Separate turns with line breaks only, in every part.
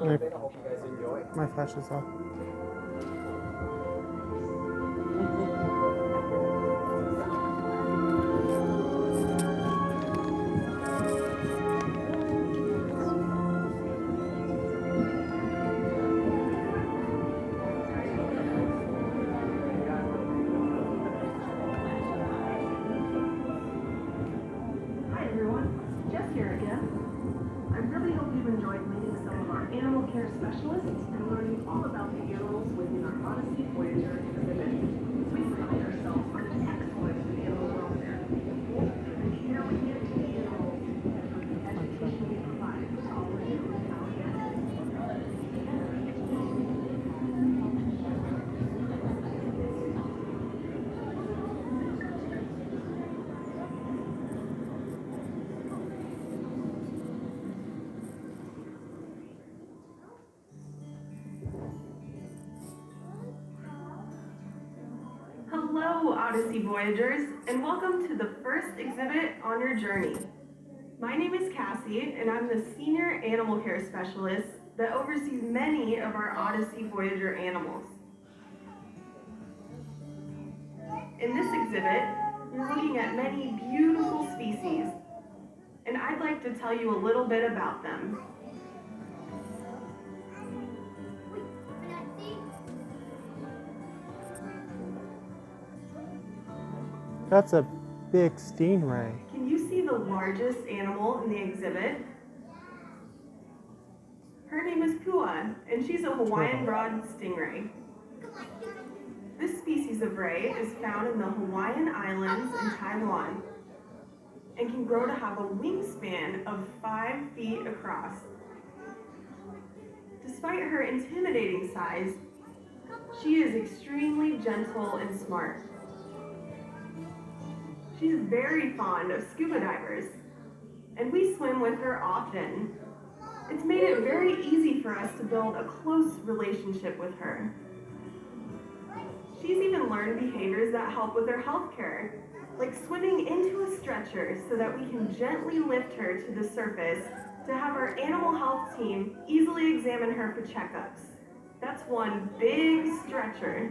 hope you guys enjoy.
My flash is off.
Hi everyone, Jess here again. I really hope you've enjoyed meeting some of our animal care specialists and learning all about the animals within our Odyssey Voyager exhibit. We pride ourselves on excellence in animal welfare. And here we get to the animals and the education we provide to all of you, our guests. Hello, Odyssey Voyagers, and welcome to the first exhibit on your journey. My name is Cassie, and I'm the Senior Animal Care Specialist that oversees many of our Odyssey Voyager animals. In this exhibit, we're looking at many beautiful species, and I'd like to tell you a little bit about them.
That's a big stingray.
Can you see the largest animal in the exhibit? Her name is Pua, and she's a Hawaiian broad stingray. This species of ray is found in the Hawaiian Islands and Taiwan and can grow to have a wingspan of 5 feet across. Despite her intimidating size, she is extremely gentle and smart. She's very fond of scuba divers, and we swim with her often. It's made it very easy for us to build a close relationship with her. She's even learned behaviors that help with her health care, like swimming into a stretcher so that we can gently lift her to the surface to have our animal health team easily examine her for checkups. That's one big stretcher.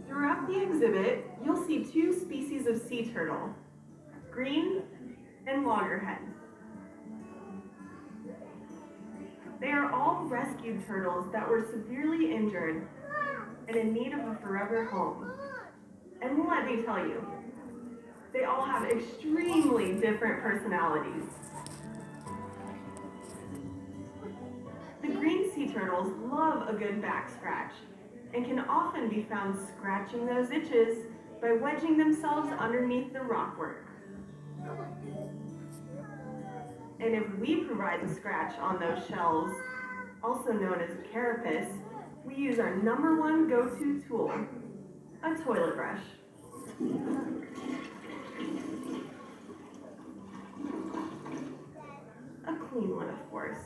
Throughout the exhibit, you'll see 2 species of sea turtle, green and loggerhead. They are all rescued turtles that were severely injured and in need of a forever home. And let me tell you, they all have extremely different personalities. The green sea turtles love a good back scratch and can often be found scratching those itches by wedging themselves underneath the rockwork. And if we provide the scratch on those shells, also known as a carapace, we use our #1 go-to tool, a toilet brush. A clean one, of course.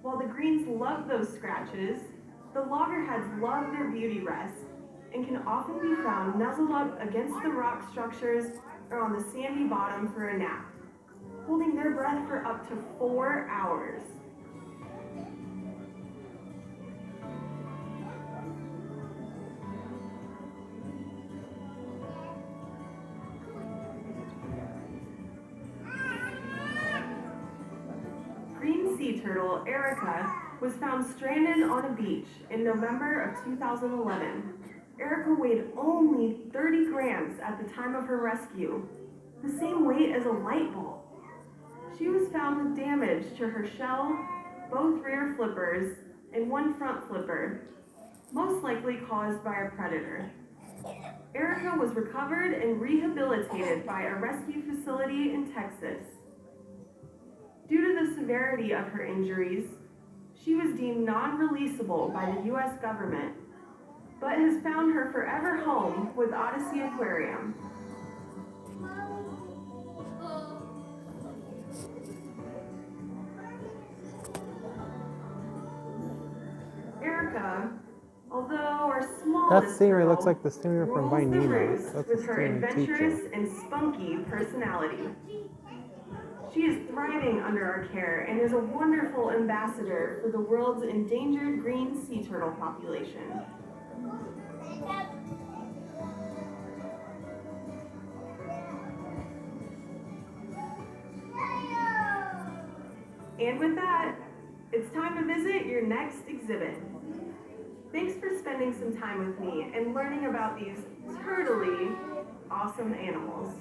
While the greens love those scratches, the loggerheads love their beauty rest and can often be found nuzzled up against the rock structures or on the sandy bottom for a nap, holding their breath for up to 4 hours. Green sea turtle Erica was found stranded on a beach in November of 2011. Erica weighed only 30 grams at the time of her rescue, the same weight as a light bulb. She was found with damage to her shell, both rear flippers, and one front flipper, most likely caused by a predator. Erica was recovered and rehabilitated by a rescue facility in Texas. Due to the severity of her injuries, she was deemed non-releasable by the U.S. government, but has found her forever home with Odyssey Aquarium. Erica, although our small
That
tallest
stingray
turtle,
looks like the stingray from
rules
Finding
the
Nemo.
roost
That's
with
the
her
stingray
adventurous
teacher.
and spunky personality. She is thriving under our care and is a wonderful ambassador for the world's endangered green sea turtle population. And with that, it's time to visit your next exhibit. Thanks for spending some time with me and learning about these turtly awesome animals.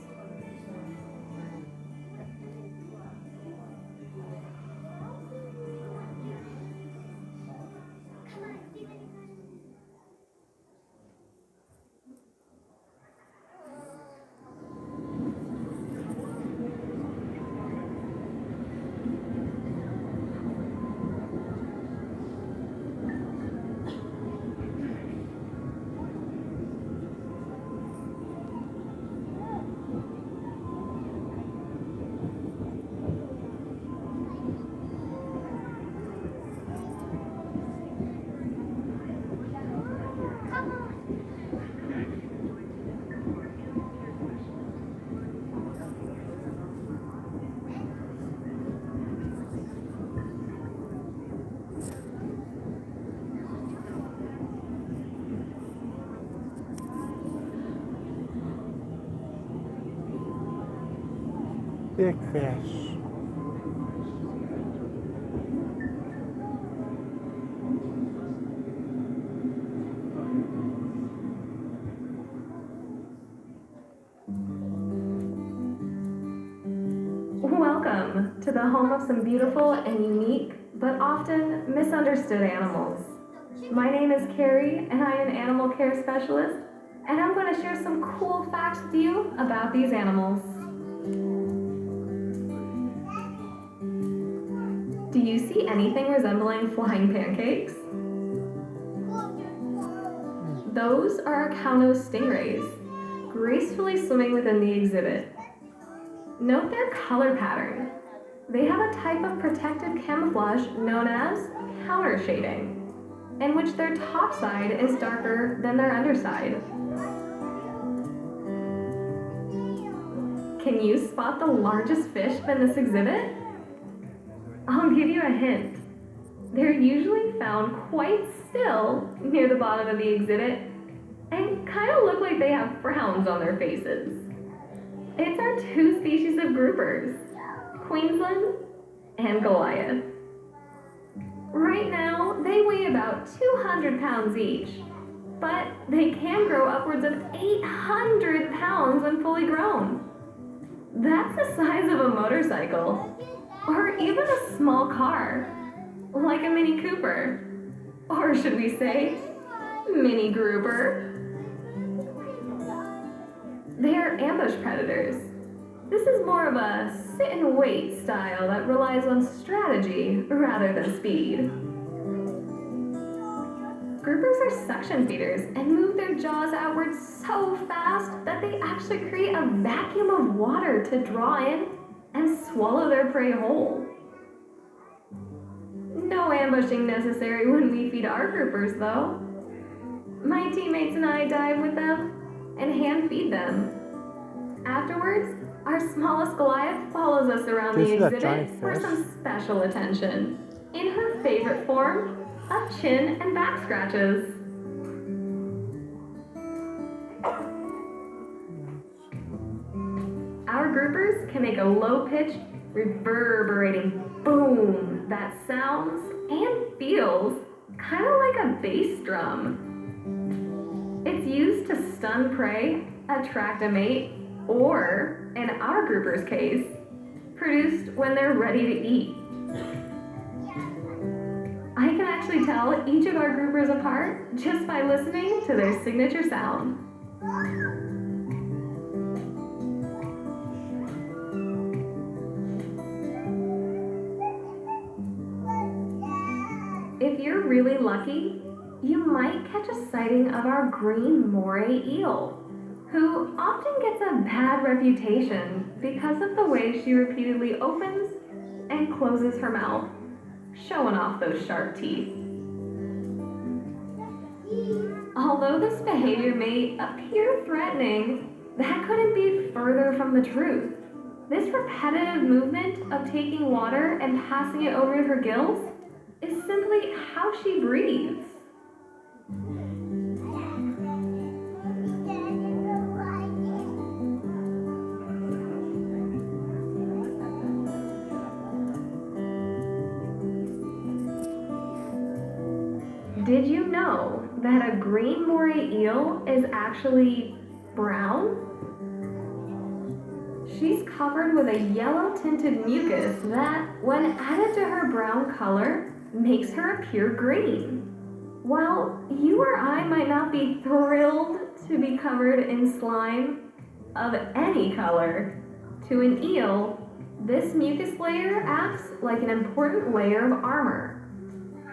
Big fish.
Welcome to the home of some beautiful and unique, but often misunderstood animals. My name is Carrie, and I am an animal care specialist, and I'm going to share some cool facts with you about these animals. Do you see anything resembling flying pancakes? Those are Kaunos stingrays, gracefully swimming within the exhibit. Note their color pattern. They have a type of protective camouflage known as counter shading, in which their top side is darker than their underside. Can you spot the largest fish in this exhibit? I'll give you a hint. They're usually found quite still near the bottom of the exhibit and kind of look like they have frowns on their faces. It's our two species of groupers, Queensland and Goliath. Right now, they weigh about 200 pounds each, but they can grow upwards of 800 pounds when fully grown. That's the size of a motorcycle, or even a small car, like a Mini Cooper. Or should we say, Mini Grouper? They are ambush predators. This is more of a sit and wait style that relies on strategy rather than speed. Groupers are suction feeders and move their jaws outward so fast that they actually create a vacuum of water to draw in and swallow their prey whole. No ambushing necessary when we feed our groupers, though. My teammates and I dive with them and hand feed them. Afterwards, our smallest Goliath follows us around
Do you
the
see that
exhibit
giant
for
fish?
some special attention in her favorite form of chin and back scratches. Our groupers can make a low-pitched, reverberating boom that sounds and feels kind of like a bass drum. It's used to stun prey, attract a mate, or, in our groupers' case, produced when they're ready to eat. I can actually tell each of our groupers apart just by listening to their signature sound. If you're really lucky, you might catch a sighting of our green moray eel, who often gets a bad reputation because of the way she repeatedly opens and closes her mouth, showing off those sharp teeth.
Although this behavior may appear threatening, that couldn't be further from the truth. This repetitive movement of taking water and passing it over her gills is simply how she breathes. Did you know that a green moray eel is actually brown? She's covered with a yellow tinted mucus that, when added to her brown color, makes her appear green. While you or I might not be thrilled to be covered in slime of any color, to an eel, this mucus layer acts like an important layer of armor,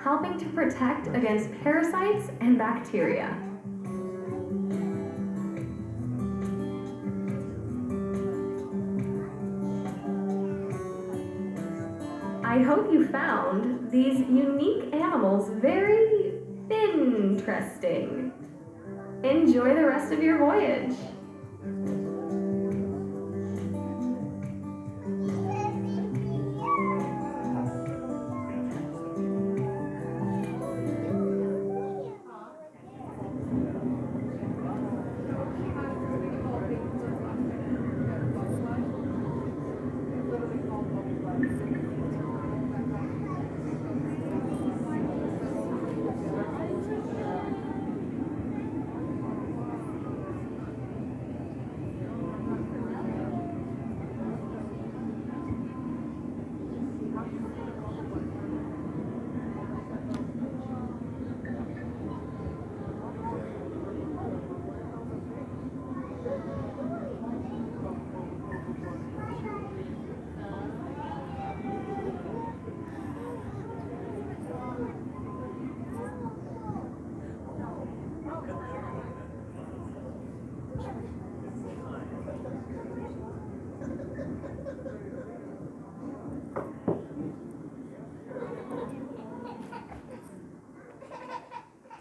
helping to protect against parasites and bacteria. I hope you found these unique animals very interesting. Enjoy the rest of your voyage.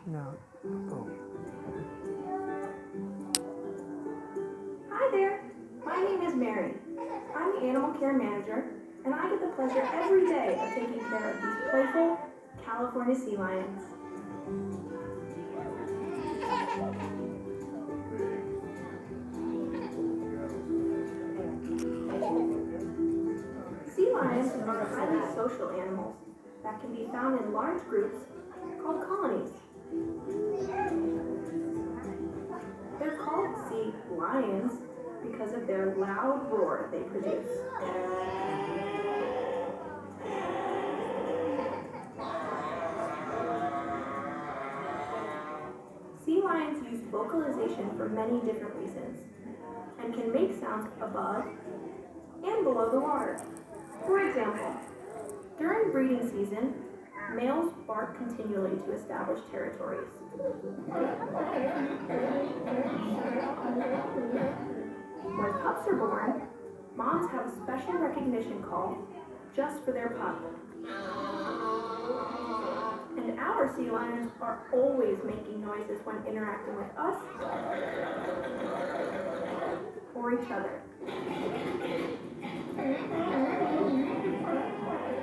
No. Oh.
Hi there, my name is Mary. I'm the animal care manager, and I get the pleasure every day of taking care of these playful California sea lions. Sea lions are highly social animals that can be found in large groups called colonies. They're called sea lions because of their loud roar they produce. Sea lions use vocalization for many different reasons and can make sounds above and below the water. For example, during breeding season, males bark continually to establish territories. When pups are born, moms have a special recognition call just for their pup. And our sea lions are always making noises when interacting with us or each other.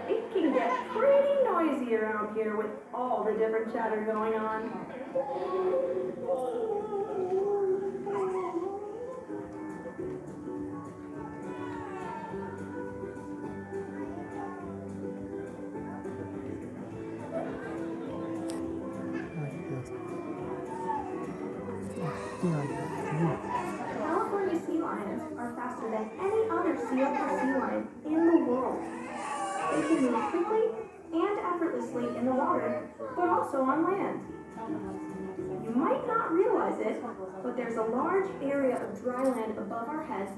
It can get pretty noisy around here with all the different chatter going on. California sea lions are faster than any other seal or sea lion in the world. They can move quickly and effortlessly in the water, but also on land. You might not realize it, but there's a large area of dry land above our heads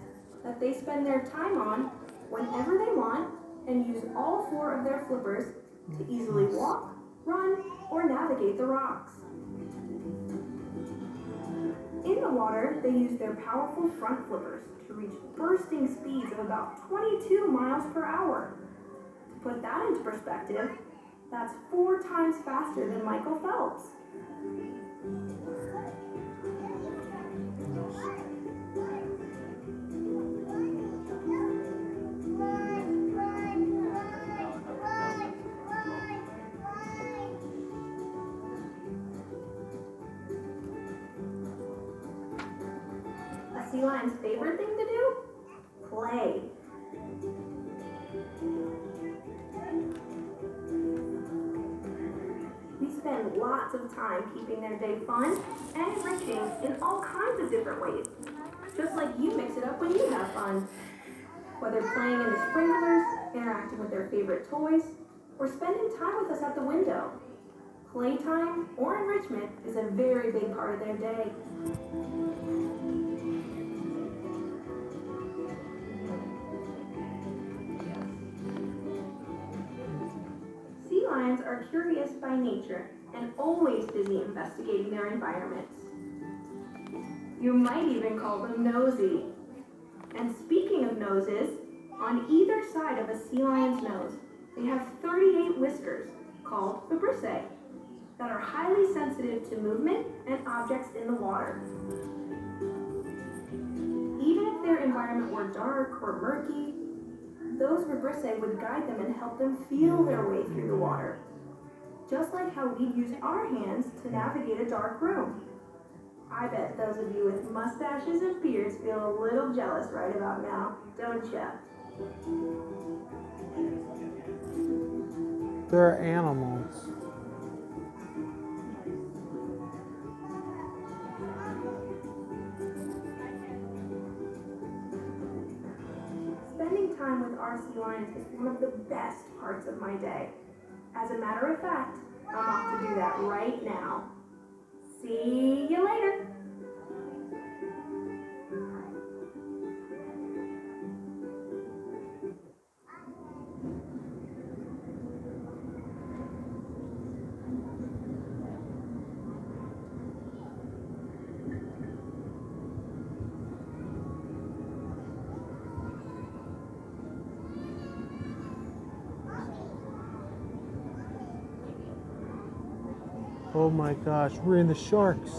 that they spend their time on whenever they want and use all four of their flippers to easily walk, run, or navigate the rocks. In the water, they use their powerful front flippers to reach bursting speeds of about 22 miles per hour. To put that into perspective, that's 4 times faster than Michael Phelps. A sea lion's favorite thing to do? Play. We spend lots of time keeping their day fun and enriching in all kinds of different ways. Just like you mix it up when you have fun. Whether playing in the sprinklers, interacting with their favorite toys, or spending time with us at the window. Playtime or enrichment is a very big part of their day. Sea lions are curious by nature and always busy investigating their environments. You might even call them nosy. And speaking of noses, on either side of a sea lion's nose, they have 38 whiskers, called vibrissae, that are highly sensitive to movement and objects in the water. Even if their environment were dark or murky, those vibrissae would guide them and help them feel their way through the water. Just like how we use our hands to navigate a dark room. I bet those of you with mustaches and beards feel a little jealous right about now, don't ya?
They're animals.
Spending time with our sea lions is one of the best parts of my day. As a matter of fact, I'm off to do that right now. See you later.
Oh my gosh, we're in the sharks.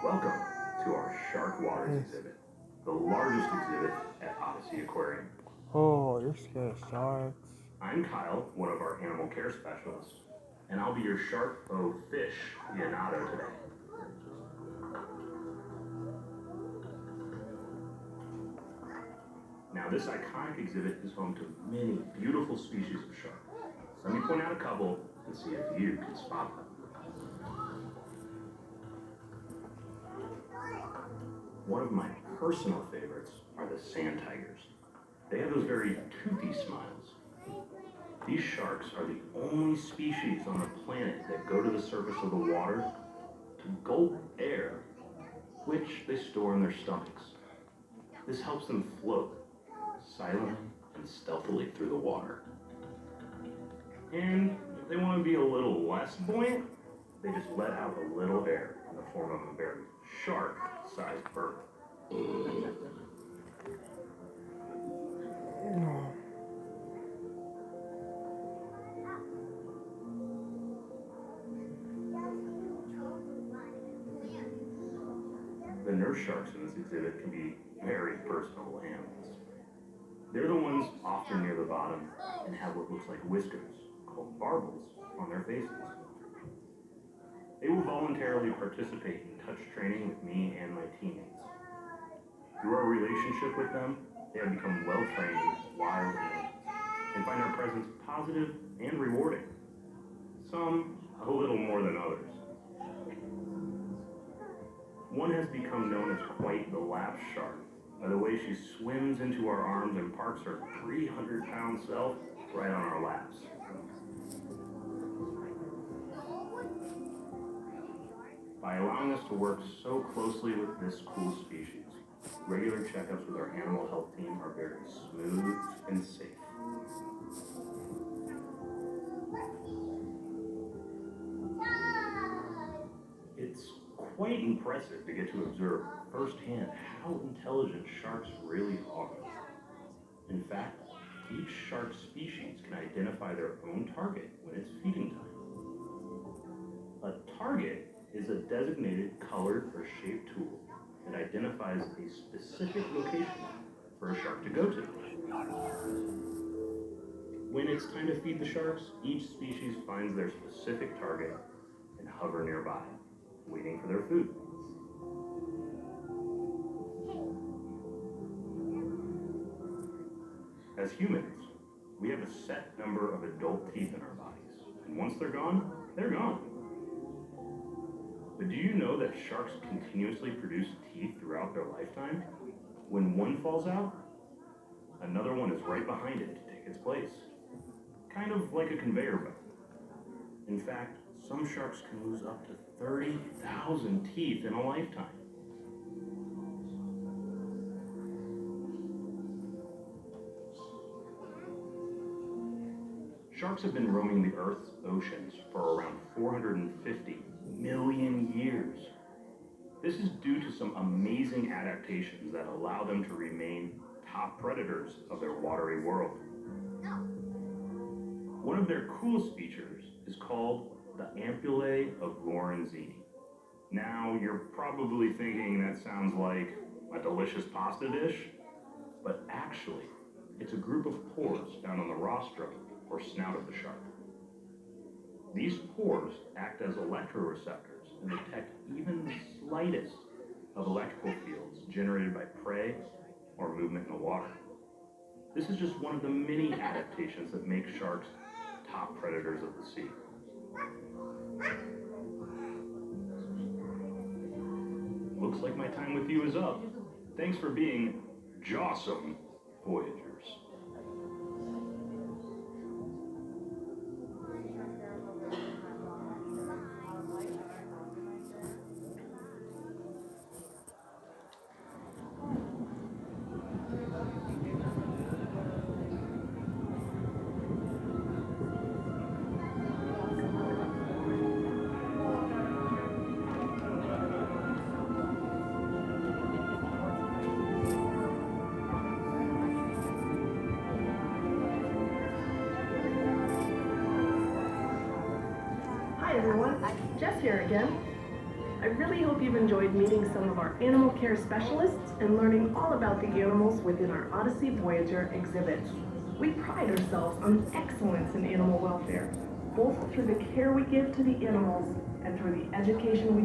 Welcome to our Shark Waters exhibit, the largest exhibit at Odyssey Aquarium.
Oh, you're scared of sharks.
I'm Kyle, one of our animal care specialists, and I'll be your shark fish aficionado today. Now, this iconic exhibit is home to many beautiful species of shark. So let me point out a couple and see if you can spot them. One of my personal favorites are the sand tigers. They have those very toothy smiles. These sharks are the only species on the planet that go to the surface of the water to gulp air, which they store in their stomachs. This helps them float silently and stealthily through the water. And if they want to be a little less buoyant, they just let out a little air in the form of a very shark-sized burp. The nurse sharks in this exhibit can be very personable animals. They're the ones often near the bottom and have what looks like whiskers, called barbels, on their faces. They will voluntarily participate in touch training with me and my teammates. Through our relationship with them, they have become well-trained wild animals and find our presence positive and rewarding. Some a little more than others. One has become known as quite the lap shark by the way she swims into our arms and parks her 300-pound self right on our laps. By allowing us to work so closely with this cool species, regular checkups with our animal health team are very smooth and safe. It's quite impressive to get to observe firsthand how intelligent sharks really are. In fact, each shark species can identify their own target when it's feeding time. A target is a designated colored or shaped tool that identifies a specific location for a shark to go to. When it's time to feed the sharks, each species finds their specific target and hover nearby, waiting for their food. As humans, we have a set number of adult teeth in our bodies, and once they're gone, they're gone. But do you know that sharks continuously produce teeth throughout their lifetime? When one falls out, another one is right behind it to take its place. Kind of like a conveyor belt. In fact, some sharks can lose up to 30,000 teeth in a lifetime. Sharks have been roaming the Earth's oceans for around 450 million years. This is due to some amazing adaptations that allow them to remain top predators of their watery world. One of their coolest features is called the ampullae of Lorenzini. Now, you're probably thinking that sounds like a delicious pasta dish, but actually, it's a group of pores found on the rostrum or snout of the shark. These pores act as electroreceptors and detect even the slightest of electrical fields generated by prey or movement in the water. This is just one of the many adaptations that make sharks top predators of the sea. Looks like my time with you is up. Thanks for being jawsome, Voyagers.
Hi everyone, Jess here again. I really hope you've enjoyed meeting some of our animal care specialists and learning all about the animals within our Odyssey Voyager exhibits. We pride ourselves on excellence in animal welfare, both through the care we give to the animals and through the education we